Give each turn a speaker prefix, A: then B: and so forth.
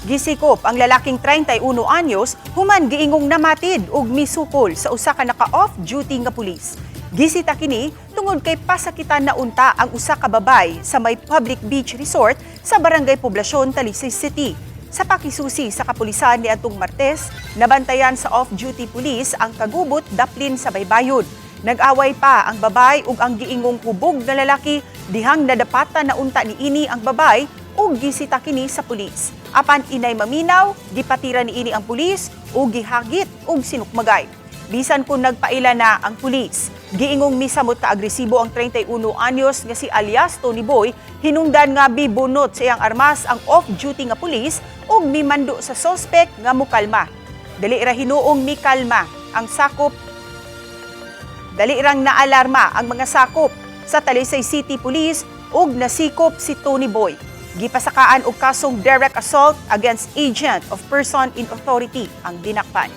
A: Gisikop ang lalaking 31 anyos human giingong namatid ug misukol sa usa ka naka-off-duty nga pulis. Gisita kini tungod kay pasakitan na unta ang usa ka babay sa may public beach resort sa Barangay Poblasyon, Talisay City. Sa pakisusi sa kapulisan niadtong Martes, nabantayan sa off-duty pulis ang kagubot daplin sa baybayon. Nag-away pa ang babay ug ang giingong hubog na lalaki dihang nadapatan na unta niini ang babay ug gisita kini sa pulis. Apan inay maminaw, gipatira niini ang pulis ug gihagit ug sinukmagay. Bisan kung nagpaila na ang pulis, giingong misamot ka agresibo ang 31 anyos nga si alias Tony Boy, hinungdan nga bibunot sa iyang armas ang off-duty nga pulis ug mimando sa sospek nga mukalma. Dali ra hinuong mikalma ang sakop. Dali rang naalarma ang mga sakop sa Talisay City Police ug nasikop si Tony Boy. Gipasakaan og kasong direct assault against agent of person in authority ang dinakpan.